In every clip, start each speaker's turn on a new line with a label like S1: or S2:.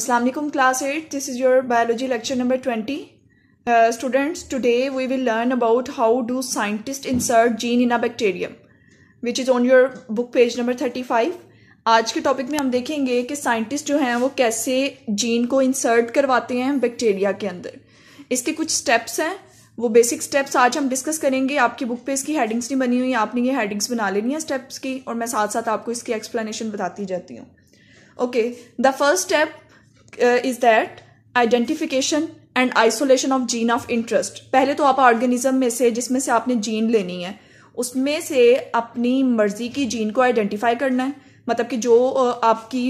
S1: Assalamu alaikum class 8. This is your biology lecture number 20. Students, today we will learn about how do scientists insert gene in a bacterium, which is on your book page number 35. आज के topic में हम देखेंगे कि scientist जो हैं वो कैसे जीन को इंसर्ट करवाते हैं बैक्टीरिया के अंदर। इसके कुछ स्टेप्स हैं, वो बेसिक स्टेप्स आज हम डिस्कस करेंगे। आपकी बुक पे इसकी हेडिंग्स नहीं बनी हुई, आपने ये हेडिंग्स बना लेनी है स्टेप्स की, और मैं साथ साथ आपको इसकी एक्सप्लेनेशन बताती जाती हूँ। Okay, the first step is that identification and isolation of gene of interest. पहले तो आप ऑर्गेनिज्म में से जिसमें से आपने जीन लेनी है उसमें से अपनी मर्जी की जीन को आइडेंटिफाई करना है, मतलब कि जो आपकी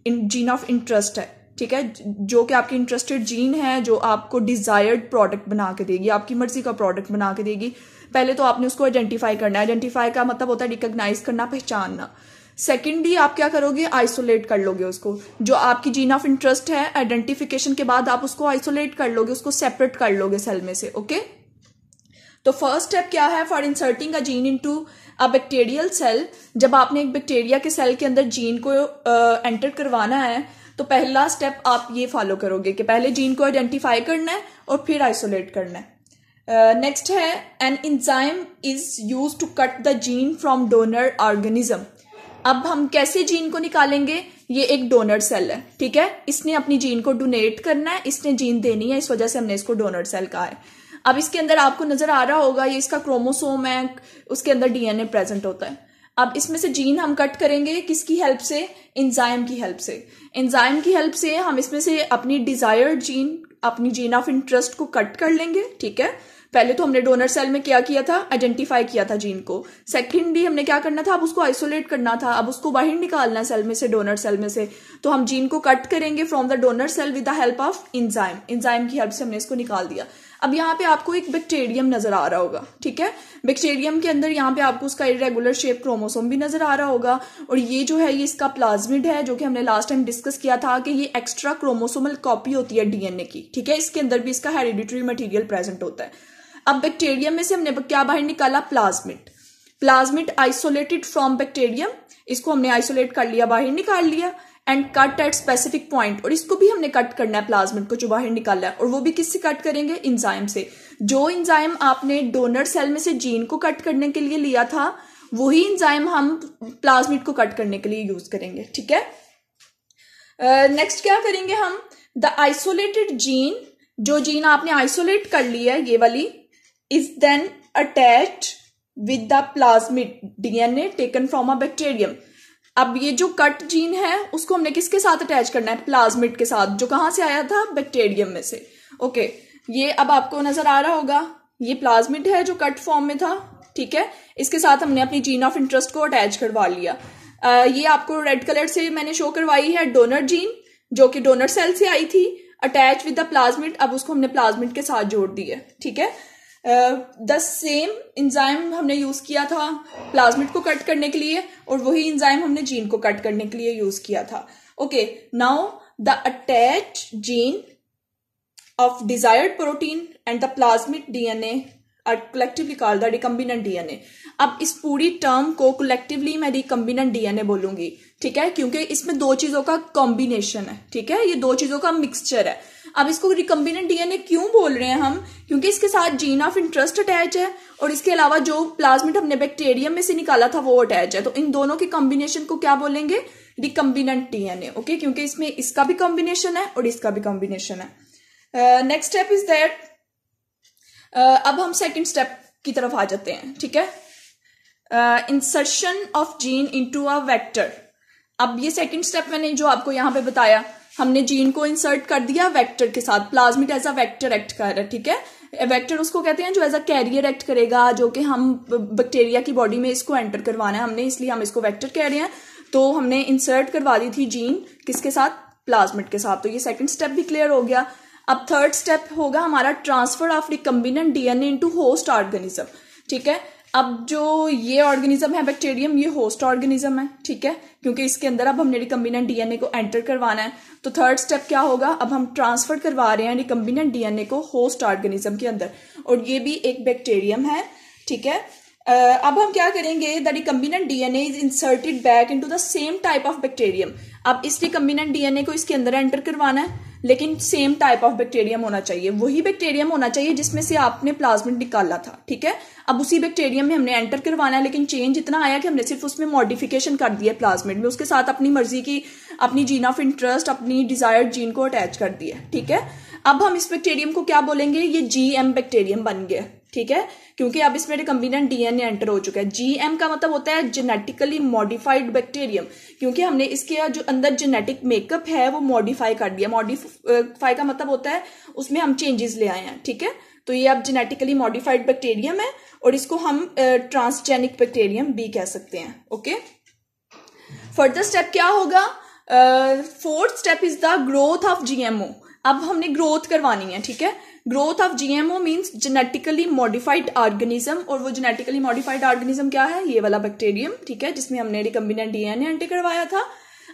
S1: जीन ऑफ इंटरेस्ट है, ठीक है, जो कि आपकी इंटरेस्टेड जीन है, जो आपको डिजायर्ड प्रोडक्ट बना के देगी, आपकी मर्जी का प्रोडक्ट बना के देगी। पहले तो आपने उसको आइडेंटिफाई करना है। आइडेंटिफाई का मतलब होता है रिकॉग्नाइज करना, पहचानना। सेकेंडली आप क्या करोगे, आइसोलेट कर लोगे उसको। जो आपकी जीन ऑफ इंटरेस्ट है, आइडेंटिफिकेशन के बाद आप उसको आइसोलेट कर लोगे, उसको सेपरेट कर लोगे सेल में से। ओके, तो फर्स्ट स्टेप क्या है for inserting a gene into a bacterial cell. जब आपने एक बैक्टीरिया के सेल के अंदर जीन को एंटर करवाना है तो पहला स्टेप आप ये फॉलो करोगे कि पहले जीन को आइडेंटिफाई करना है और फिर आइसोलेट करना है। नेक्स्ट है an enzyme is used to cut the gene from donor organism. अब हम कैसे जीन को निकालेंगे, ये एक डोनर सेल है, ठीक है, इसने अपनी जीन को डोनेट करना है, इसने जीन देनी है, इस वजह से हमने इसको डोनर सेल कहा है। अब इसके अंदर आपको नजर आ रहा होगा ये इसका क्रोमोसोम है, उसके अंदर डीएनए प्रेजेंट होता है। अब इसमें से जीन हम कट करेंगे किसकी हेल्प से, एंजाइम की हेल्प से। एंजाइम की हेल्प से हम इसमें से अपनी डिजायर्ड जीन, अपनी जीन ऑफ इंटरेस्ट को कट कर लेंगे, ठीक है। पहले तो हमने डोनर सेल में क्या किया था, आइडेंटिफाई किया था जीन को। सेकेंडली हमने क्या करना था, अब उसको आइसोलेट करना था, अब उसको बाहर निकालना है सेल में से, डोनर सेल में से। तो हम जीन को कट करेंगे from the donor cell with the help of enzyme. Enzyme की हेल्प से हमने इसको निकाल दिया। अब यहाँ पे आपको एक बैक्टीरियम नजर आ रहा होगा, ठीक है। बैक्टीरियम के अंदर यहाँ पे आपको उसका इरेगुलर शेप क्रोमोसोम भी नजर आ रहा होगा, और ये जो है ये इसका प्लाज्मिड है, जो कि हमने लास्ट टाइम डिस्कस किया था कि ये एक्स्ट्रा क्रोमोसोमल कॉपी होती है डीएनए की, ठीक है। इसके अंदर भी इसका हेरिडिटरी मटेरियल प्रेजेंट होता है। अब बैक्टीरियम में से हमने क्या बाहर निकाला, plasmid. Plasmid isolated from bacterium, इसको हमने आइसोलेट कर लिया, बाहर निकाल लिया, and cut at specific point. और इसको भी हमने कट करना है, प्लाज्मिड को जो बाहर निकाला है, और वो भी किससे कट करेंगे, एंजाइम से। जो एंजाइम आपने डोनर सेल में से जीन को कट करने के लिए लिया था, वही एंजाइम हम प्लाज्मिड को कट करने के लिए यूज करेंगे, ठीक है। नेक्स्ट क्या करेंगे हम, द आइसोलेटेड जीन, जो जीन आपने आइसोलेट कर ली है ये वाली, is then attached with the plasmid DNA taken from a bacterium। अब ये जो कट जीन है उसको हमने किसके साथ अटैच करना है, प्लाज्मिड के साथ, जो कहां से आया था, बैक्टीरियम में से। ओके, ये अब आपको नजर आ रहा होगा, ये प्लाज्मिड है जो कट फॉर्म में था, ठीक है। इसके साथ हमने अपनी जीन ऑफ इंटरेस्ट को अटैच करवा लिया। ये आपको रेड कलर से मैंने शो करवाई है डोनर जीन, जो कि डोनर सेल से आई थी, अटैच विद द प्लाज्मिड। अब उसको हमने प्लाज्मिड के साथ जोड़ दिया, ठीक है। द सेम एंजाइम हमने यूज किया था प्लाज्मिड को कट करने के लिए, और वही एंजाइम हमने जीन को कट करने के लिए यूज किया था। Okay, now the attached gene of desired protein and the plasmid DNA are collectively called the recombinant DNA. अब इस पूरी टर्म को कलेक्टिवली मैं रिकम्बिनेंट डीएनए बोलूंगी, ठीक है, क्योंकि इसमें दो चीजों का कॉम्बिनेशन है, ठीक है, ये दो चीजों का मिक्सचर है। अब इसको रिकम्बिनेंट डीएनए क्यों बोल रहे हैं हम, क्योंकि इसके साथ जीन ऑफ इंटरेस्ट अटैच है, और इसके अलावा जो प्लाज्मिड हमने बैक्टीरियम में से निकाला था वो अटैच है। तो इन दोनों के कॉम्बिनेशन को क्या बोलेंगे, रिकम्बिनेंट डीएनए। ओके, क्योंकि इसमें इसका भी कॉम्बिनेशन है और इसका भी कॉम्बिनेशन है। नेक्स्ट स्टेप इज दैट, अब हम सेकेंड स्टेप की तरफ आ जाते हैं, ठीक है। Insertion of gene into a vector. अब ये सेकेंड स्टेप मैंने जो आपको यहाँ पे बताया, हमने जीन को इंसर्ट कर दिया वेक्टर के साथ। Plasmid as a vector act कर रहा है, ठीक है। वेक्टर उसको कहते हैं जो एज अ कैरियर एक्ट करेगा, जो कि हम बैक्टीरिया की बॉडी में इसको एंटर करवाना है हमने, इसलिए हम इसको वेक्टर कह रहे हैं। तो हमने इंसर्ट करवा दी थी जीन किसके साथ, प्लाज्मिड के साथ। तो ये सेकेंड स्टेप भी क्लियर हो गया। अब थर्ड स्टेप होगा हमारा transfer of recombinant DNA into host organism, ठीक है। अब जो ये ऑर्गेनिज्म है बैक्टीरियम, ये होस्ट ऑर्गेनिज्म है, ठीक है, क्योंकि इसके अंदर अब हमने रिकम्बिनेंट डीएनए को एंटर करवाना है। तो थर्ड स्टेप क्या होगा, अब हम ट्रांसफर करवा रहे हैं रिकम्बिनेंट डीएनए को होस्ट ऑर्गेनिज्म के अंदर, और ये भी एक बैक्टीरियम है, ठीक है। अब हम क्या करेंगे, the recombinant DNA is inserted back into the same type of bacterium. अब इस रिकम्बिनेंट डीएनए को इसके अंदर एंटर करवाना है, लेकिन सेम टाइप ऑफ बैक्टीरियम होना चाहिए, वही बैक्टीरियम होना चाहिए जिसमें से आपने प्लाज्मिड निकाला था, ठीक है। अब उसी बैक्टीरियम में हमने एंटर करवाना है, लेकिन चेंज इतना आया कि हमने सिर्फ उसमें मॉडिफिकेशन कर दिया प्लाज्मिड में, उसके साथ अपनी मर्जी की, अपनी जीन ऑफ इंटरेस्ट, अपनी डिजायर्ड जीन को अटैच कर दिया, ठीक है। अब हम इस बैक्टीरियम को क्या बोलेंगे, ये जीएम बैक्टीरियम बन गया, ठीक है, क्योंकि अब इसमें रिकम्बिनेंट डीएनए एंटर हो चुका है। जीएम का मतलब होता है जेनेटिकली मॉडिफाइड बैक्टीरियम, क्योंकि हमने इसके जो अंदर जेनेटिक मेकअप है वो मॉडिफाई कर दिया। मॉडिफाई का मतलब होता है उसमें हम चेंजेस ले आए हैं, ठीक है। तो ये अब जेनेटिकली मॉडिफाइड बैक्टीरियम है और इसको हम ट्रांसजेनिक बैक्टीरियम भी कह सकते हैं, ओके। फर्दर स्टेप क्या होगा, fourth step is the growth of GMO. अब हमने ग्रोथ करवानी है, ठीक है। Growth of GMO means genetically modified organism, और वो जेनेटिकली मॉडिफाइड ऑर्गेनिज्म क्या है, ये वाला बैक्टीरियम, ठीक है, जिसमें हमने रिकम्बिनेंट डीएनए एंटर करवाया था।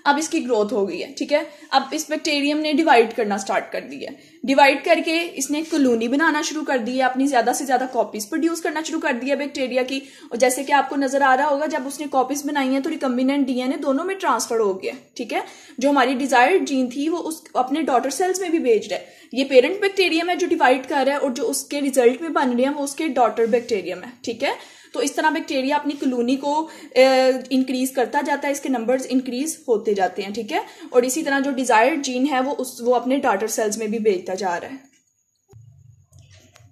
S1: अब इसकी ग्रोथ हो गई है, ठीक है। अब इस बैक्टीरियम ने डिवाइड करना स्टार्ट कर दिया, डिवाइड करके इसने कॉलोनी बनाना शुरू कर दी है, अपनी ज्यादा से ज्यादा कॉपीज प्रोड्यूस करना शुरू कर दिया बैक्टीरिया की। और जैसे कि आपको नजर आ रहा होगा, जब उसने कॉपीज बनाई है तो रिकम्बिनेंट डीएनए दोनों में ट्रांसफर हो गया, ठीक है। जो हमारी डिजायर्ड जीन थी वो उस अपने डॉटर सेल्स में भी भेज रहा है। ये पेरेंट बैक्टीरियम है जो डिवाइड कर रहा है, और जो उसके रिजल्ट में बन रहे हैं वो उसके डॉटर बैक्टीरियम है, ठीक है। तो इस तरह बैक्टीरिया अपनी कॉलोनी को इंक्रीज करता जाता है, इसके नंबर्स इंक्रीज होते जाते हैं, ठीक है। और इसी तरह जो डिजायर्ड जीन है वो अपने डॉटर सेल्स में भी भेजता जा रहा है।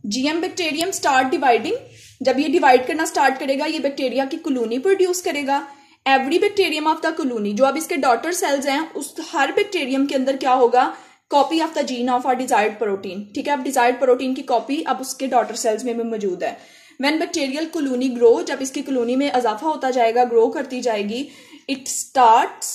S1: जीएम बैक्टीरियम स्टार्ट डिवाइडिंग, जब ये डिवाइड करना स्टार्ट करेगा ये बैक्टीरिया की कॉलोनी प्रोड्यूस करेगा। Every bacterium of the colony, जो अब इसके डॉटर सेल्स हैं, उस हर बैक्टीरियम के अंदर क्या होगा, copy of the gene of our desired protein, ठीक है। अब डिजायर्ड प्रोटीन की कॉपी अब उसके डॉटर सेल्स में भी मौजूद है। व्हेन बैक्टीरियल कॉलोनी ग्रो, जब इसकी कॉलोनी में इजाफा होता जाएगा, ग्रो करती जाएगी, इट स्टार्ट्स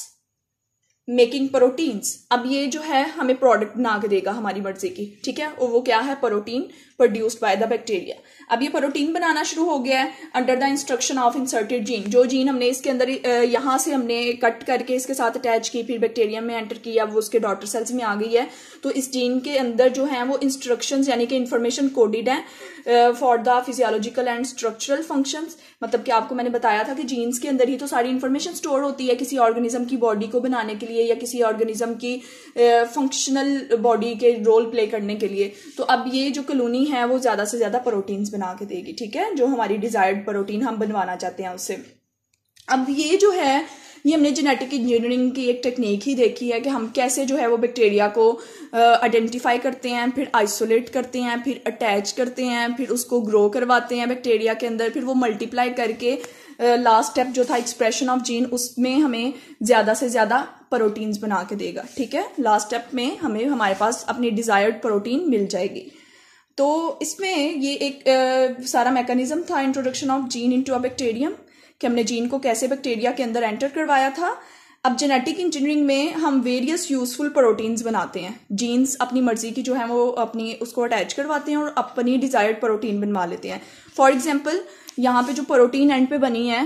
S1: मेकिंग प्रोटीन्स। अब ये जो है हमें प्रोडक्ट बना के देगा हमारी मर्जी की, ठीक है। और वो क्या है, protein produced by the bacteria. अब ये प्रोटीन बनाना शुरू हो गया है under the instruction of inserted gene. जो जीन हमने इसके अंदर यहां से हमने कट करके इसके साथ अटैच की, फिर बैक्टीरियम में एंटर किया, वो उसके डॉटर सेल्स में आ गई है। तो इस जीन के अंदर जो है वो इंस्ट्रक्शंस यानी कि इंफॉर्मेशन कोडेड है for the physiological and structural functions. मतलब कि आपको मैंने बताया था कि जीन्स के अंदर ही तो सारी इंफॉर्मेशन स्टोर होती है किसी ऑर्गेनिज्म की बॉडी को बनाने के लिए या किसी ऑर्गेनिज्म की फंक्शनल बॉडी के रोल प्ले करने के लिए। तो अब ये जो कॉलोनी है वो ज्यादा से ज्यादा प्रोटीन्स बना के देगी, ठीक है, जो हमारी डिजायर्ड प्रोटीन हम बनवाना चाहते हैं उससे। अब ये जो है ये हमने जेनेटिक इंजीनियरिंग की एक टेक्निक ही देखी है कि हम कैसे जो है वो बैक्टीरिया को आइडेंटिफाई करते हैं, फिर आइसोलेट करते हैं, फिर अटैच करते हैं, फिर उसको ग्रो करवाते हैं बैक्टीरिया के अंदर, फिर वो मल्टीप्लाई करके लास्ट स्टेप जो था एक्सप्रेशन ऑफ जीन, उसमें हमें ज्यादा से ज्यादा प्रोटीन्स बना के देगा, ठीक है। लास्ट स्टेप में हमें हमारे पास अपनी डिजायर्ड प्रोटीन मिल जाएगी। तो इसमें ये एक सारा मैकेनिज्म था introduction of gene into a bacterium, कि हमने जीन को कैसे बैक्टीरिया के अंदर एंटर करवाया था। अब जेनेटिक इंजीनियरिंग में हम वेरियस यूजफुल प्रोटीन्स बनाते हैं। जीन्स अपनी मर्जी की जो है वो अपनी उसको अटैच करवाते हैं और अपनी डिजायर्ड प्रोटीन बनवा लेते हैं। फॉर एग्जांपल यहाँ पे जो प्रोटीन एंड पे बनी है,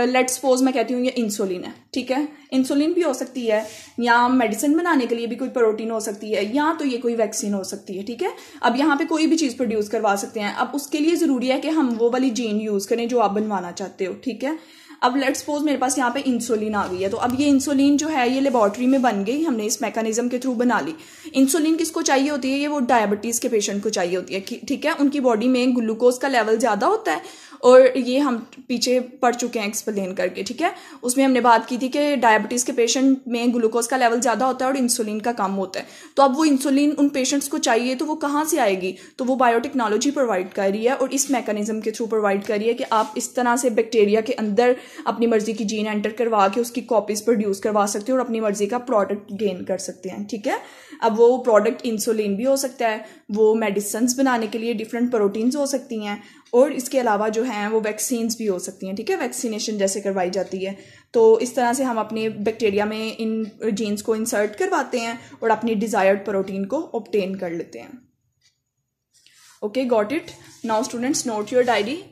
S1: लेट्स सपोज मैं कहती हूँ ये इंसुलिन है, ठीक है। इंसुलिन भी हो सकती है, या मेडिसिन बनाने के लिए भी कोई प्रोटीन हो सकती है, या तो ये कोई वैक्सीन हो सकती है, ठीक है। अब यहाँ पे कोई भी चीज प्रोड्यूस करवा सकते हैं। अब उसके लिए जरूरी है कि हम वो वाली जीन यूज करें जो आप बनवाना चाहते हो, ठीक है। अब लेट्स सपोज मेरे पास यहाँ पे इंसुलिन आ गई है, तो अब ये इंसुलिन जो है ये लेबोरेटरी में बन गई, हमने इस मैकेनिज्म के थ्रू बना ली। इंसुलिन किसको चाहिए होती है, ये वो डायबिटीज के पेशेंट को चाहिए होती है, ठीक है। उनकी बॉडी में ग्लूकोज का लेवल ज्यादा होता है, और ये हम पीछे पढ़ चुके हैं एक्सप्लेन करके, ठीक है। उसमें हमने बात की थी कि डायबिटीज के पेशेंट में ग्लूकोज का लेवल ज्यादा होता है और इंसुलिन का कम होता है। तो अब वो इंसुलिन उन पेशेंट्स को चाहिए, तो वो कहाँ से आएगी, तो वो बायोटेक्नोलॉजी प्रोवाइड कर रही है और इस मैकेनिज्म के थ्रू प्रोवाइड कर रही है कि आप इस तरह से बैक्टीरिया के अंदर अपनी मर्जी की जीन एंटर करवा के उसकी कॉपीज प्रोड्यूस करवा सकते हो और अपनी मर्जी का प्रोडक्ट गेन कर सकते हैं, ठीक है। अब वो प्रोडक्ट इंसुलिन भी हो सकता है, वो मेडिसिन बनाने के लिए डिफरेंट प्रोटीन्स हो सकती हैं, और इसके अलावा जो हैं वो वैक्सीन्स भी हो सकती हैं, ठीक है। वैक्सीनेशन जैसे करवाई जाती है। तो इस तरह से हम अपने बैक्टीरिया में इन जीन्स को इंसर्ट करवाते हैं और अपनी डिजायर्ड प्रोटीन को ऑब्टेन कर लेते हैं। Okay, got it. Now students, not your diary.